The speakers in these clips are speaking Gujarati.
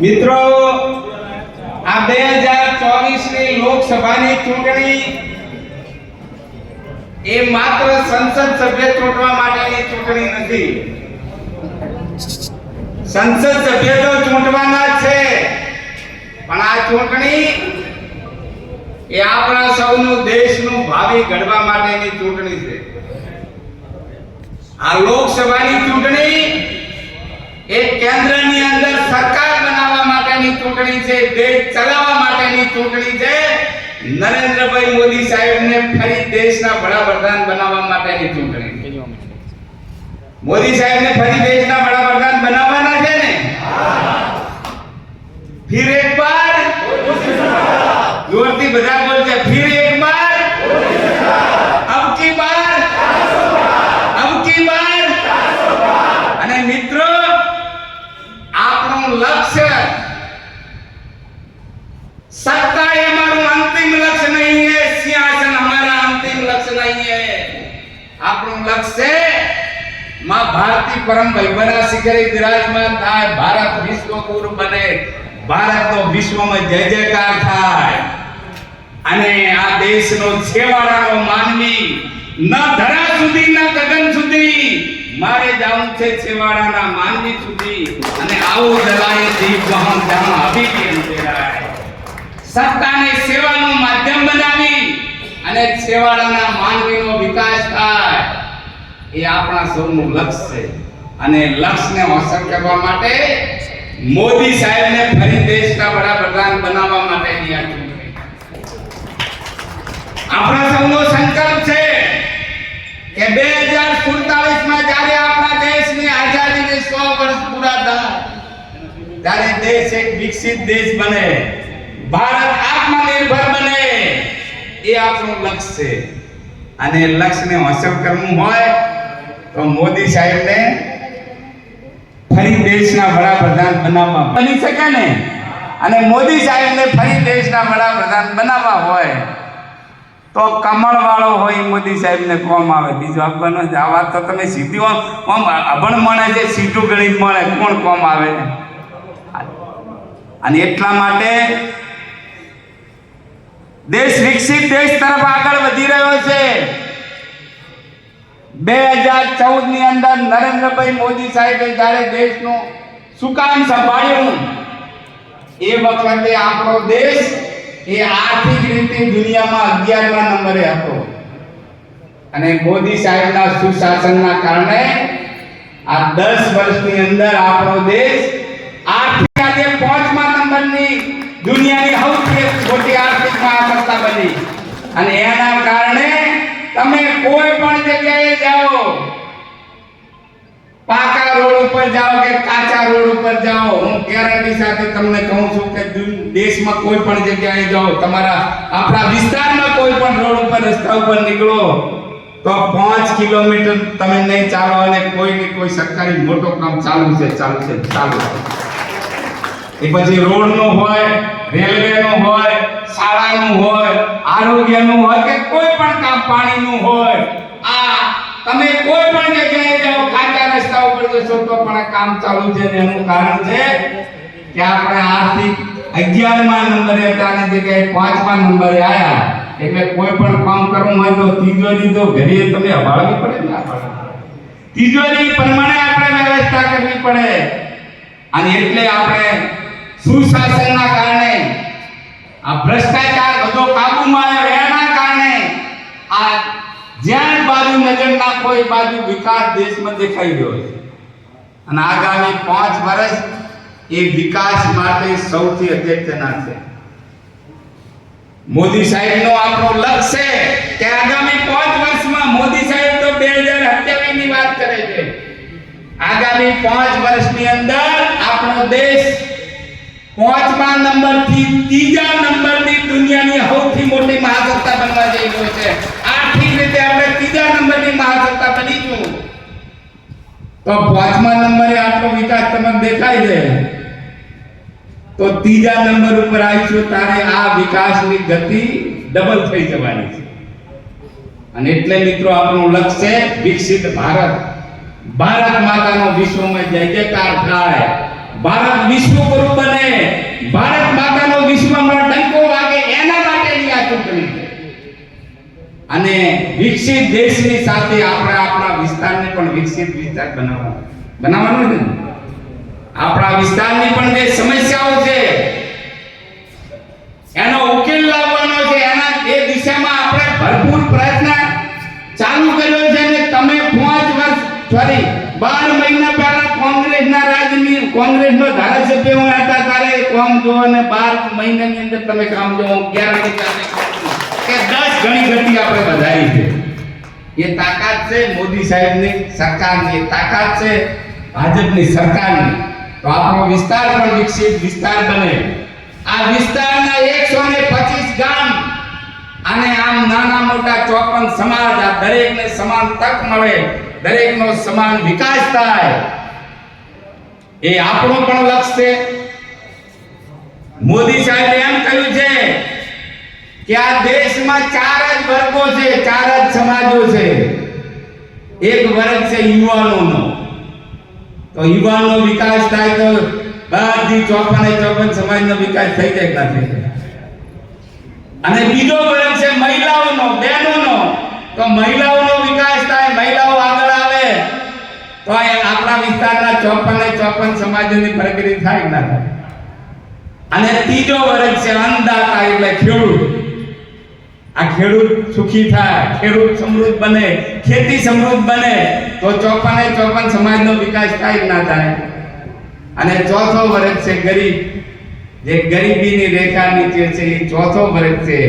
મિત્રો આ 2024 ની લોકસભાની ચૂંટણી એ માત્ર સંસદ સભ્ય ચૂંટવા માટેની ચૂંટણી નથી. સંસદ સભ્ય તો ચૂંટવાના જ છે, પણ આ ચૂંટણી એ આપણા સૌનું દેશનું ભાવિ ઘડવા માટેની ચૂંટણી છે. આ લોકસભાની ચૂંટણી એક કેન્દ્રની અંદર સરકાર બનાવવા માટેની ચૂંટણી છે, દેશ ચલાવવા માટેની ચૂંટણી છે. નરેન્દ્રભાઈ મોદી સાહેબને ફરી દેશના વડાપ્રધાન બનાવવા માટેની ચૂંટણી. મોદી સાહેબને ફરી દેશના વડાપ્રધાન બનાવવાના છે ને? ફિર એક બાર જોરથી બધા બોલશે, ફિર એક બાર, અબ કી બાર, અબ કી બાર. અને મિત્રો આપણું લક્ષ્ય सत्ता ये हमारा अंतिम लक्ष्य नहीं है, सिंहासन हमारा अंतिम लक्ष्य नहीं है. આપણું લક્ષ્ય માં ભારતી પરમ વૈભવના શિખરે વિરાજમાન થાય, ભારત વિશ્વ ગુરુ બને, ભારતનો વિશ્વમાં જય જયકાર થાય અને આ દેશનો છેવાડાનો માનવી ન ધરા સુધી ન ગગન સુધી મારે જાવું છે, છેવાડાના માનવી સુધી. અને આવો દલાય દીપ વહન જહાં અભી કે અંધેરા હૈ. સત્તાને સેવાનું માધ્યમ બનાવી અને સેવાળાના માનવીનો વિકાસ થાય, એ આપણા સૌનું લક્ષ્ય છે. અને લક્ષ્યને હાંસલ કરવા માટે મોદી સાહેબને ફરી દેશના વડાપ્રધાન બનાવવા માટેની આ ચૂંટણી આપણા સૌનો સંકલ્પ છે કે 2047 માં જ્યારે આપણા દેશની આઝાદીને 100 વર્ષ પૂરા થાય, ત્યારે દેશ એક વિકસિત દેશ બને, ભારત આત્મનિર્ભર બને, એ આપણું લક્ષ્ય છે. અને લક્ષ્યને હાંસલ કરવું હોય તો મોદી સાહેબને ફરી દેશના વડાપ્રધાન બનાવવા બની શકે ને? અને મોદી સાહેબને ફરી દેશના વડાપ્રધાન બનાવવા હોય તો કમળ વાળો હોય મોદી સાહેબને કોમ આવે, બીજું આપવાનો જ. આ વાત તો તમે સીધી આમ અભણ મળે છે, સીધું ગણિત મળે, કોણ કોમ આવે. અને એટલા માટે દેશ વિકસિત દેશ તરફ આગળ વધી રહ્યો છે. 2014 ની અંદર નરેન્દ્રભાઈ મોદી સાહેબે જ્યારે દેશનું સુકાન સંભાળ્યું, એ વખતે આપણો દેશ એ આર્થિક રીતે દુનિયામાં 11મા નંબરે હતો. અને મોદી સાહેબના સુશાસનના કારણે આ 10 વર્ષની અંદર આપણો દેશ આર્થિક આજે 5મા નંબરની દુનિયાની સૌથી મોટી આર્થિક મહાસત્તા બની. અને એના કારણે તમે કોઈ પણ જગ્યાએ જાઓ, પાકા રોડ ઉપર જાઓ કે કાચા રોડ ઉપર જાઓ, હું ગેરંટી સાથે તમને કહું છું કે દેશમાં કોઈ પણ જગ્યાએ જાઓ, તમારા આપણા વિસ્તારમાં કોઈ પણ રોડ ઉપર રસ્તા ઉપર નીકળો તો 5 કિલોમીટર તમે નહીં ચાલો અને કોઈ ને કોઈ સરકારી મોટો કામ ચાલુ છે. એ પછી રોડનો હોય, રેલવેનો હોય, શાળાનું હોય, આરોગ્યનું હોય કે કોઈ પણ કામ, પાણીનું હોય, આ તમે કોઈ પણ જગ્યાએ જાઓ, કાચા રસ્તા ઉપર જશો તો પણ કામ ચાલુ છે. એનું કારણ છે કે આપણે આર્થિક 11મા નંબરે હતા અને જગ્યાએ 5મા નંબરે આયા. એટલે કોઈ પણ કામ કરવું હોય તો તિજોરી તો ઘરે તમે હવાળવી પડે ને, તિજોરી પ્રમાણે આપણે વ્યવસ્થા કરવી પડે. અને એટલે આપણે સુશાસનના કારણે આ ભ્રષ્ટાચાર બધો કાબૂમાં આવ્યો, એના કારણે આ જ્યાં બાજુ નજર નાખો એ બાજુ વિકાસ દેશમાં દેખાઈ રહ્યો છે. અને આગામી 5 વર્ષ એ વિકાસ માટે સૌથી અગત્યના છે. મોદી સાહેબનો આપણો લક્ષ્ય કે આગામી 5 વર્ષમાં મોદી સાહેબ તો 2027 ની વાત કરે છે. આગામી 5 વર્ષની અંદર આપણો દેશ 5મા નંબરથી 3જા નંબરની દુનિયાની સૌથી મોટી મહાસત્તા બનવા જઈ રહ્યો છે. આર્થિક રીતે આપણે 3જા નંબરની મહાસત્તા બનીશું. તો 5મા નંબરે આટલો વિકાસ તમને દેખાય છે, તો 3જા નંબર ઉપર આવીશું ત્યારે આ વિકાસની ગતિ ડબલ થઈ જવાની છે. અને એટલે મિત્રો આપણું લક્ષ્ય વિકસિત ભારત, ભારત માતાનો વિશ્વમાં જય જયકાર થાય, ભારત વિશ્વ ગુરુ બને, ભારત માતાનો વિશ્વમાં ડંકો વાગે એના માટેની આ ચૂંટણી છે. અને વિકસિત દેશની સાથે આપણે આપણા વિસ્તારને પણ વિકસિત વિસ્તાર બનાવવાનો છે. આપણા વિસ્તારની પણ જે સમસ્યાઓ છે એનો ઉકેલ લાવવાનો છે. એના એ દિશામાં આપણે ભરપૂર પ્રયત્ન ચાલુ કર્યો છે. અને તમે 12 મહિના પહેલા કોંગ્રેસનો ધારાસભ્ય હું હતા ત્યારે કામ જો અને 12 મહિનાની અંદર તમે કામ જો ગેરંટી કે 10 ગણી ગતિ આપણે વધારી છે. એ તાકાત છે મોદી સાહેબની સરકારની, તાકાત છે ભાજપની સરકારની. તો આપણો વિસ્તાર પણ વિકસિત વિસ્તાર બને. આ વિસ્તારના 125 ગામ અને આમ નાના મોટા 54 સમાજ, આ દરેકને સમાન તક મળે, દરેકનો સમાન વિકાસ થાય, એ આપણો પણ લક્ષ્ય છે. મોદી સાહેબે એમ કહ્યું છે કે આ દેશમાં 4 જ વર્ગો છે, 4 જ સમાજો છે. એક વર્ગ છે યુવાનોનો. તો યુવાનનો વિકાસ થાય તો બધી 54 સમાજનો વિકાસ થઈ જાય કે ના થઈ જાય. અને બીજો વર્ગ છે મહિલાઓનો, બહેનોનો. તો મહિલાઓનો વિકાસ થાય, મહિલાઓ આગળ આવે તો આપણા વિસ્તારના 54 સમાજોની પ્રગતિ થાય કે ના થાય. અને ત્રીજો વર્ગ છે અન્નદાતા એટલે ખેડૂત. આ ખેડૂત સુખી થાય, ખેડૂત સમૃદ્ધ બને, ખેતી સમૃદ્ધ બને તો 54 સમાજનો વિકાસ થાય કે ના થાય. અને ચોથો વર્ગ છે ગરીબ, જે ગરીબીની રેખા નીચે છે, એ ચોથો વર્ગ છે.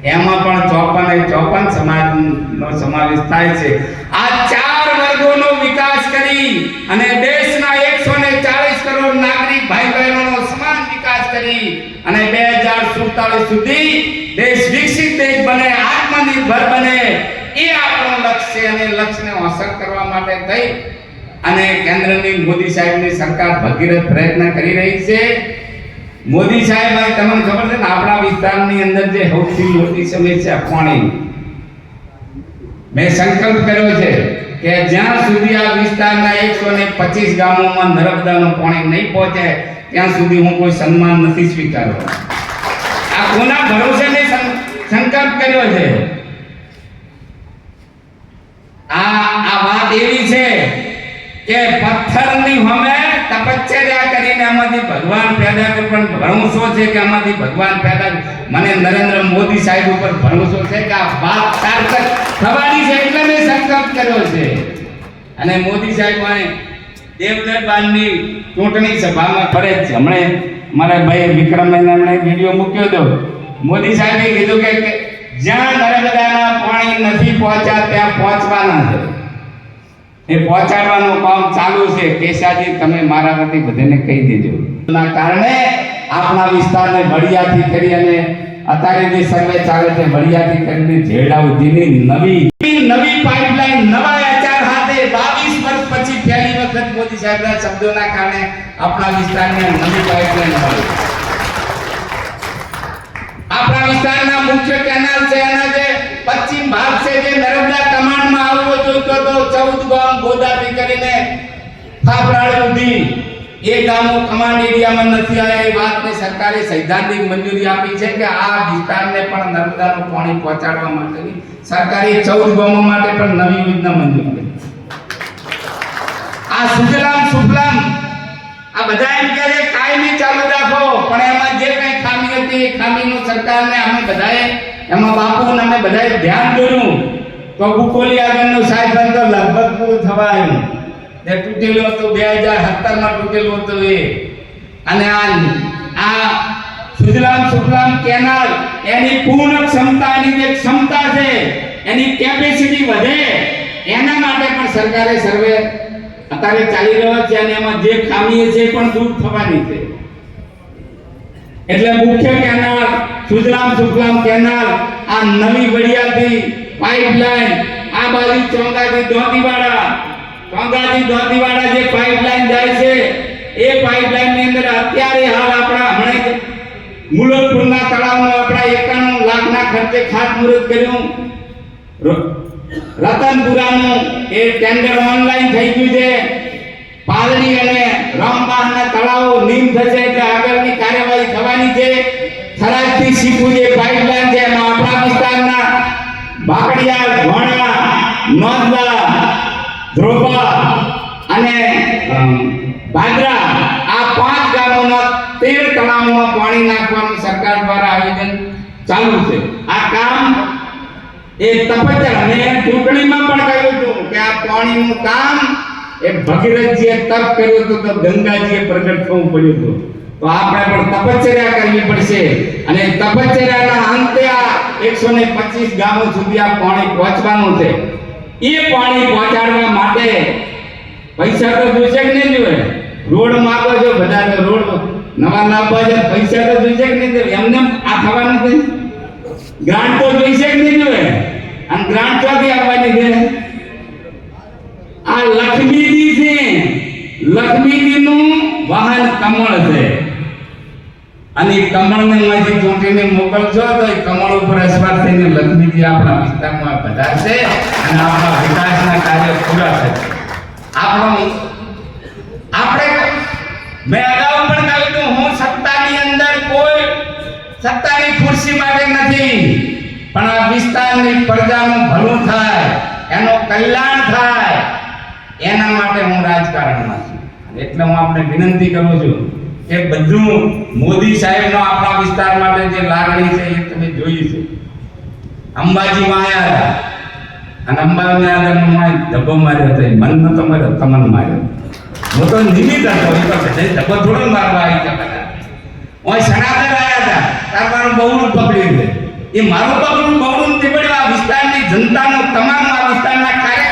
એમાં પણ 54 સમાજનો સમાવેશ થાય છે. આ 4 વર્ગોનો વિકાસ કરી અને દેશના 140 કરોડ નાગરિક ભાઈ બહેનોનો સમાન વિકાસ કરી અને 2047 સુધી દેશ વિકસિત દેશ બને, આત્મનિર્ભર બને, એ આપણું લક્ષ્ય છે. અને લક્ષ્યને હાંસલ કરવા માટે થઈ અને કેન્દ્રની મોદી સાહેબની સરકાર ભગીરથ પ્રયત્ન કરી રહી છે. મોદી સાહેબ, તમને ખબર છે ને આપણા વિસ્તારની અંદર જે સૌથી મોટી સમસ્યા પાણી. મેં સંકલ્પ કર્યો છે કે જ્યાં સુધી આ વિસ્તારના 125 ગામોમાં નર્મદાનું પાણી નહીં પહોંચે ત્યાં સુધી હું કોઈ સન્માન નથી સ્વીકારવાનો. આ કોના ભરોસે મેં સંકલ્પ કર્યો છે? આ વાત એવી છે કે પથ્થરની સામે તપશ્ચર્યા કરીને આમાંથી ભગવાન પેદા કરે. પણ ભરોસો છે કે આમાંથી ભગવાન પેદા. મને નરેન્દ્ર મોદી સાહેબ ઉપર ભરોસો છે કે આ વાત સાર્થક થવાની છે, એટલે મેં સંકલ્પ કર્યો છે. અને મોદી સાહેબ દેવદરબારની ચૂંટણી સભામાં ફરે છે. હમણે મારા ભાઈ વિક્રમભાઈને વિડીયો મૂક્યો હતો. મોદી સાહેબે કીધું કે જ્યાં નર્મદાના પાણી નથી પહોંચ્યા ત્યાં પહોંચવાના છે. એ પહોંચાડવાનું કામ ચાલુ છે. કેશાજી, તમે મારા વતી બધાને કહી દેજો. એના કારણે આપણા વિસ્તારને વડિયાથી કરી અને અત્યારે જે સર્વે ચાલે છે વડિયાથી કરીને જેડા સુધીની નવી પાઇપલાઇન નવા આચાર હાથે 22 વર્ષ પછી પહેલી વખત મોદી સાહેબના શબ્દોના કારણે આપણા વિસ્તારને નવી પાઇપલાઇન મળી. આપણા વિસ્તારના મુખ્ય કેનાલ છે, એના જે પશ્ચિમ ભાગ છે, જે નર્મદા કમાન્ડમાં આવવો જોઈતો તો 14 ગામ ગોદાથી કરીને ફાફરાળ સુધી એ ગામો કમાન્ડ એરિયામાં નથી આવ્યા. એ વાતને સરકારે સૈદ્ધાંતિક મંજૂરી આપી છે કે આ વિસ્તારને પણ નર્મદાનું પાણી પહોંચાડવા માટેની સરકારે 14 ગામો માટે પણ નવી યોજના મંજૂર કરી. આ સુજલામ સુફલામ આ બધા એમ કહે છે કાયમી ચાલુ રાખો, પણ એમાં જે કઈ ખામી હતી એ ખામીનું સરકારને અમે બધાએ એમાં બાપુને અમે બધાએ ધ્યાન દોર્યું. તો બુકોલી આગળનું સાહેબ તો લગભગ પૂરું થવા આવ્યું. જે તૂટેલું હતું 2017 માં તૂટેલું હતું એ. અને આ સુજલામ સુફલામ કેનાલ એની પૂર્ણ ક્ષમતાની જે ક્ષમતા છે, એની કેપેસિટી વધે, એના માટે પણ સરકારે સર્વે અત્યારે ચાલી રહ્યો છે અને એમાં જે ખામી છે પણ દૂર થવાની છે. એટલે મુખ્ય કેનાલ સુજલામ સુફલામ કેનાલ, આ નવી વડિયાથી પાઇપલાઇન, આ બાજુ ચોંગાથી દોંતીવાડા જે પાઇપલાઇન જાય છે, એ પાઇપલાઇન ની અંદર અત્યારે હાલ આપણા હમણાં મુલકપુરના તળાવનો આપણા 91 લાખના ખર્ચે ખાતમુહૂર્ત કર્યું. રતનપુરાનું એ ટેન્ડર ઓનલાઈન થઈ ગયું છે. પાલડી અને રામબાગના તળાવો નીમ થશે એટલે આગળની કાર્યવાહી થવા ભાદરા આ 5 ગામોના 13 તળાવોમાં પાણી નાખવાનું સરકાર દ્વારા આયોજન ચાલુ છે. આ કામ એ તપસ્યા મેં ચૂંટણીમાં પણ કહ્યું હતું કે આ પાણીનું કામ એ ભગીરથજીએ તપ કર્યું હતું તો ગંગાજીએ પ્રગટ થવું પડ્યું હતું. તો આપણે પણ તપશ્ચર્યા કરવી પડશે અને તપશ્ચર્યાના અંતે આ 125 ગામો સુધી આ પાણી પહોંચવાનું છે. એ પાણી પહોંચાડવા માટે પૈસા તો જોઈશે કે નહીં જોઈએ? રોડ માંગો છો બધા તો રોડ નવા લાવવા છે, પૈસા તો જોઈશે કે નહીં જોઈએ? એમને આ થવાનું નથી. ગ્રાન્ટ તો જોઈશે કે નહીં જોઈએ? અને ગ્રાન્ટ ક્યાંથી આપવાની છે? આ લક્ષ્મીજી છે, લક્ષ્મીજીનું વાહન કમળ છે અને કમળને માંથી ચોંટીને મોકલશો તો એ કમળ ઉપર અસવાર થઈને લક્ષ્મીજી આપણા વિસ્તારમાં પધારશે અને આપણા વિકાસના કાર્ય પૂરા થશે. આપણે મેં અગાઉ પણ કહ્યું હતું હું સત્તાની અંદર કોઈ સત્તાની ખુરશી માટે નથી, પણ આ વિસ્તારની પ્રજાનું ભલું થાય, એનું કલ્યાણ થાય એના માટે હું રાજકારણમાં છું. એટલે હું આપને વિનંતી કરું છું કે બધું મોદી સાહેબનો આપણા વિસ્તાર માટે જે લાગણી છે એ તમે જોઈ છે. અંબાજીમાં આવ્યા હતા અને અંબાજીની આગળ ધબ્બો માર્યો હતો, મન નતો માર્યો, તમન માર્યો. હું તો નિમિત્ત હતો, એ તો ધબ્બો થોડો મારવા આવી ગયા. હું સનાતન આવ્યા હતા તાર મારું બહુડું પકડ્યું છે. એ મારું પકડું બહુડું નીકળ્યું આ વિસ્તારની જનતાનું તમામ આ વિસ્તારના કાર્ય